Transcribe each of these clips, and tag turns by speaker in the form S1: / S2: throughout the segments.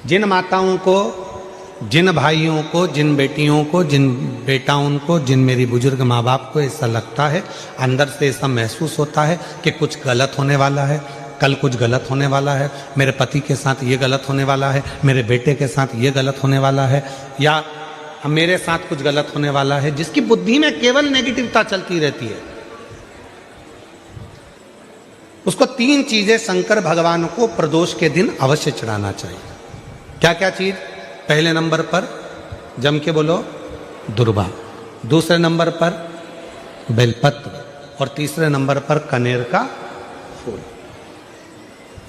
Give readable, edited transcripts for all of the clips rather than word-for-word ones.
S1: जिन माताओं को, जिन भाइयों को, जिन बेटियों को, जिन बेटाओं को, जिन मेरी बुजुर्ग माँ बाप को ऐसा लगता है, अंदर से ऐसा महसूस होता है कि कुछ गलत होने वाला है, कल कुछ गलत होने वाला है, मेरे पति के साथ ये गलत होने वाला है, मेरे बेटे के साथ ये गलत होने वाला है, या मेरे साथ कुछ गलत होने वाला है, जिसकी बुद्धि में केवल नेगेटिविटी चलती रहती है, उसको 3 चीजें शंकर भगवान को प्रदोष के दिन अवश्य चढ़ाना चाहिए। क्या क्या चीज? पहले नंबर पर जम के बोलो दुर्वा, दूसरे नंबर पर बेलपत्र, और तीसरे नंबर पर कनेर का फूल।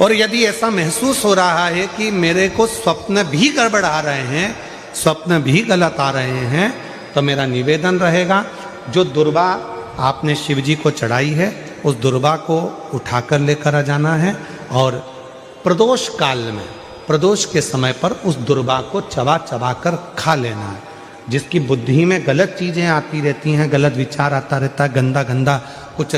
S1: और यदि ऐसा महसूस हो रहा है कि मेरे को स्वप्न भी गड़बड़ आ रहे हैं, स्वप्न भी गलत आ रहे हैं, तो मेरा निवेदन रहेगा, जो दुर्वा आपने शिव जी को चढ़ाई है उस दुर्वा को उठाकर लेकर आ जाना है, और प्रदोष काल में, प्रदोष के समय पर उस दुर्वा को चबा चबा कर खा लेना है। जिसकी बुद्धि में गलत चीजें आती रहती हैं, गलत विचार आता रहता है, गंदा गंदा कुछ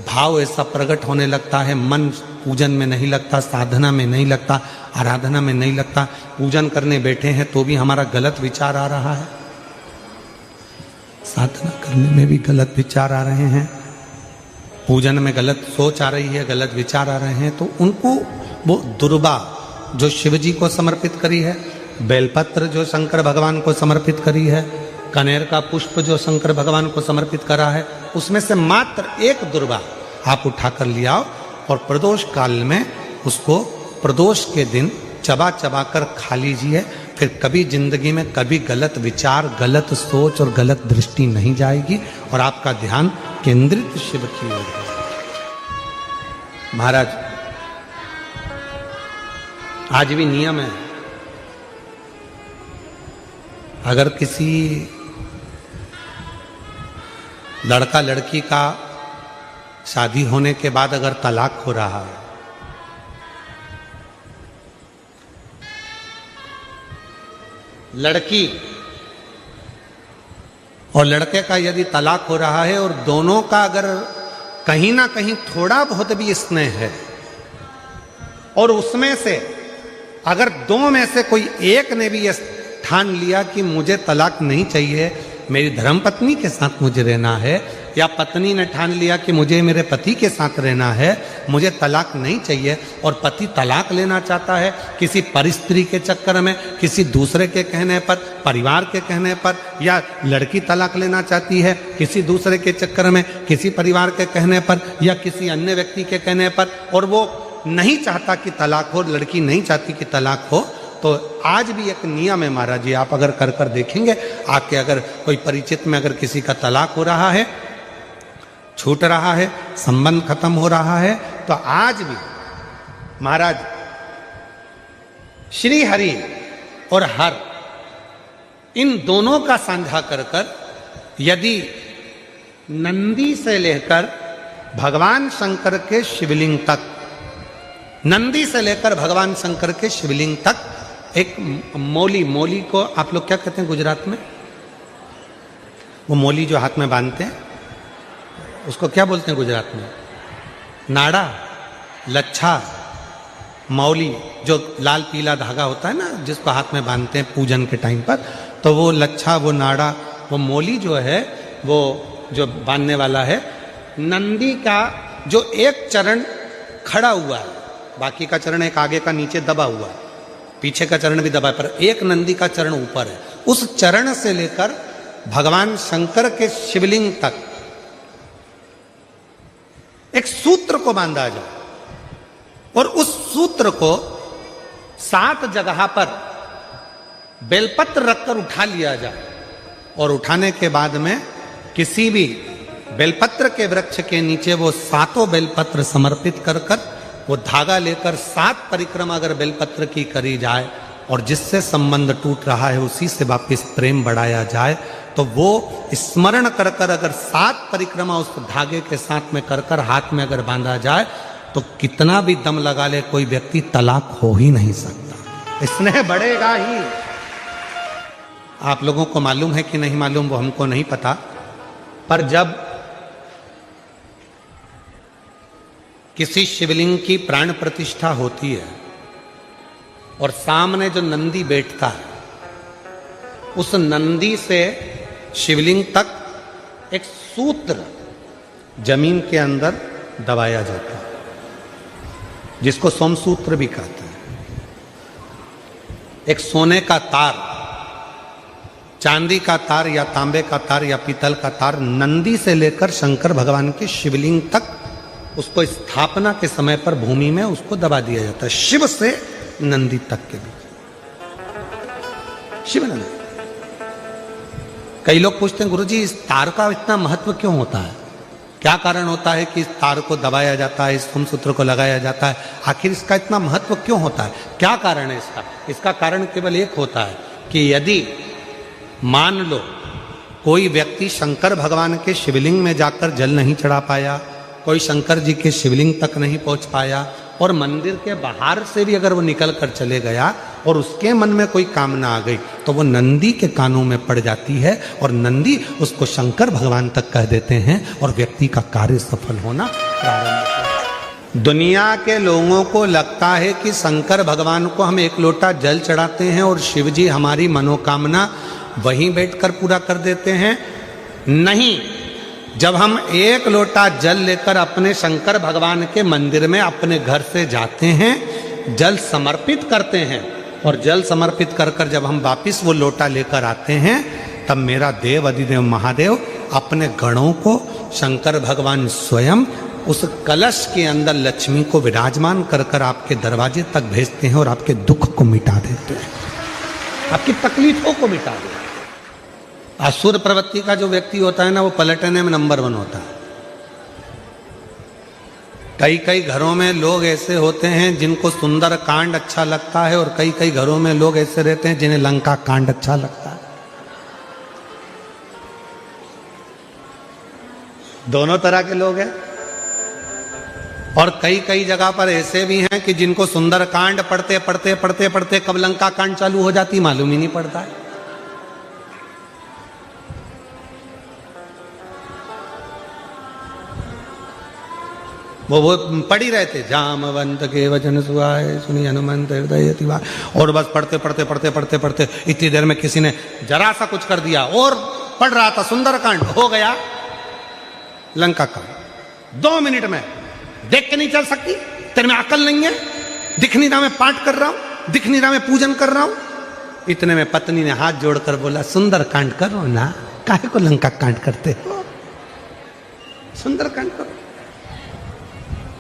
S1: भाव ऐसा प्रकट होने लगता है, मन पूजन में नहीं लगता, साधना में नहीं लगता, आराधना में नहीं लगता, पूजन करने बैठे हैं तो भी हमारा गलत विचार आ रहा है, साधना करने में भी गलत विचार आ रहे हैं, पूजन में गलत सोच आ रही है, गलत विचार आ रहे हैं, तो उनको वो दुर्वा जो शिव जी को समर्पित करी है, बेलपत्र जो शंकर भगवान को समर्पित करी है, कनेर का पुष्प जो शंकर भगवान को समर्पित करा है, उसमें से मात्र एक दुर्वा आप उठाकर ले आओ, और प्रदोष काल में उसको प्रदोष के दिन चबा चबा कर खा लीजिए। फिर कभी जिंदगी में कभी गलत विचार, गलत सोच और गलत दृष्टि नहीं जाएगी, और आपका ध्यान केंद्रित शिव की ओर है। महाराज, आज भी नियम है, अगर किसी लड़का लड़की का शादी होने के बाद अगर तलाक हो रहा है, लड़की और लड़के का यदि तलाक हो रहा है, और दोनों का अगर कहीं ना कहीं थोड़ा बहुत भी स्नेह है, और उसमें से अगर 2 में से कोई एक ने भी ये ठान लिया कि मुझे तलाक नहीं चाहिए, मेरी धर्मपत्नी के साथ मुझे रहना है, या पत्नी ने ठान लिया कि मुझे मेरे पति के साथ रहना है, मुझे तलाक नहीं चाहिए, और पति तलाक लेना चाहता है किसी परिस्त्री के चक्कर में, किसी दूसरे के कहने पर, परिवार के कहने पर, या लड़की तलाक लेना चाहती है किसी दूसरे के चक्कर में, किसी परिवार के कहने पर, या किसी अन्य व्यक्ति के कहने पर, और वो नहीं चाहता कि तलाक हो, लड़की नहीं चाहती कि तलाक हो, तो आज भी एक नियम है महाराज जी, आप अगर कर कर देखेंगे, आके अगर कोई परिचित में अगर किसी का तलाक हो रहा है, छूट रहा है, संबंध खत्म हो रहा है, तो आज भी महाराज श्री हरि और हर इन दोनों का साझा कर कर, यदि नंदी से लेकर भगवान शंकर के शिवलिंग तक, नंदी से लेकर भगवान शंकर के शिवलिंग तक एक मौली, मौली को आप लोग क्या कहते हैं गुजरात में? वो मौली जो हाथ में बांधते हैं उसको क्या बोलते हैं गुजरात में? नाड़ा, लच्छा, मौली, जो लाल पीला धागा होता है ना जिसको हाथ में बांधते हैं पूजन के टाइम पर, तो वो लच्छा, वो नाड़ा, वो मौली जो है, वो जो बांधने वाला है, नंदी का जो एक चरण खड़ा हुआ है, बाकी का चरण एक आगे का नीचे दबा हुआ है, पीछे का चरण भी दबा है, पर एक नंदी का चरण ऊपर है, उस चरण से लेकर भगवान शंकर के शिवलिंग तक एक सूत्र को बांधा जाए, और उस सूत्र को 7 जगह पर बेलपत्र रखकर उठा लिया जाए, और उठाने के बाद में किसी भी बेलपत्र के वृक्ष के नीचे वो 7 बेलपत्र समर्पित कर कर वो धागा लेकर 7 परिक्रमा अगर बेलपत्र की करी जाए, और जिससे संबंध टूट रहा है उसी से वापिस प्रेम बढ़ाया जाए, तो वो स्मरण कर कर अगर 7 परिक्रमा उस धागे के साथ में कर कर हाथ में अगर बांधा जाए, तो कितना भी दम लगा ले कोई व्यक्ति तलाक हो ही नहीं सकता, स्नेह बढ़ेगा ही। आप लोगों को मालूम है कि नहीं मालूम वो हमको नहीं पता, पर जब किसी शिवलिंग की प्राण प्रतिष्ठा होती है और सामने जो नंदी बैठता है उस नंदी से शिवलिंग तक एक सूत्र जमीन के अंदर दबाया जाता है, जिसको सोमसूत्र भी कहते हैं। एक सोने का तार, चांदी का तार या तांबे का तार या पीतल का तार नंदी से लेकर शंकर भगवान के शिवलिंग तक उसको स्थापना के समय पर भूमि में उसको दबा दिया जाता है, शिव से नंदी तक के बीच, शिव नंदी। कई लोग पूछते हैं गुरुजी इस तार का इतना महत्व क्यों होता है, क्या कारण होता है कि इस तार को दबाया जाता है, इस सोमसूत्र को लगाया जाता है, आखिर इसका इतना महत्व क्यों होता है, क्या कारण है इसका? इसका कारण केवल एक होता है कि यदि मान लो कोई व्यक्ति शंकर भगवान के शिवलिंग में जाकर जल नहीं चढ़ा पाया, कोई शंकर जी के शिवलिंग तक नहीं पहुंच पाया और मंदिर के बाहर से भी अगर वो निकल कर चले गया और उसके मन में कोई कामना आ गई तो वो नंदी के कानों में पड़ जाती है और नंदी उसको शंकर भगवान तक कह देते हैं और व्यक्ति का कार्य सफल होना प्रारंभ होता है। दुनिया के लोगों को लगता है कि शंकर भगवान को हम एक लोटा जल चढ़ाते हैं और शिव जी हमारी मनोकामना वहीं बैठकर पूरा कर देते हैं। नहीं, जब हम एक लोटा जल लेकर अपने शंकर भगवान के मंदिर में अपने घर से जाते हैं, जल समर्पित करते हैं और जल समर्पित कर कर जब हम वापिस वो लोटा लेकर आते हैं, तब मेरा देव अधिदेव महादेव अपने गणों को शंकर भगवान स्वयं उस कलश के अंदर लक्ष्मी को विराजमान कर कर आपके दरवाजे तक भेजते हैं और आपके दुख को मिटा देते हैं, आपकी तकलीफों को मिटा देते हैं। असुर प्रवृत्ति का जो व्यक्ति होता है ना, वो पलटने में नंबर 1 होता है। कई कई घरों में लोग ऐसे होते हैं जिनको सुंदर कांड अच्छा लगता है और कई कई घरों में लोग ऐसे रहते हैं जिन्हें लंका कांड अच्छा लगता है। दोनों तरह के लोग हैं। और कई कई जगह पर ऐसे भी हैं कि जिनको सुंदर कांड पढ़ते पढ़ते पढ़ते पढ़ते कब लंका कांड चालू हो जाती मालूम ही नहीं पड़ता है। वो पढ़ ही रहे थे, जामवंत के वचन सुहाए सुनी हनुमंत हृदय तिवार, और बस पढ़ते पढ़ते पढ़ते पढ़ते पढ़ते इतनी देर में किसी ने जरा सा कुछ कर दिया और पढ़ रहा था सुंदर कांड, हो गया लंका कांड। 2 मिनट में देख के नहीं चल सकती, तेरे में अकल नहीं है, दिख नहीं रहा मैं पाठ कर रहा हूं, दिख नहीं रहा मैं पूजन कर रहा हूं। इतने में पत्नी ने हाथ जोड़कर बोला सुंदर कांड करो ना, काहे को लंका कांड करते हो, सुंदर कांड करो।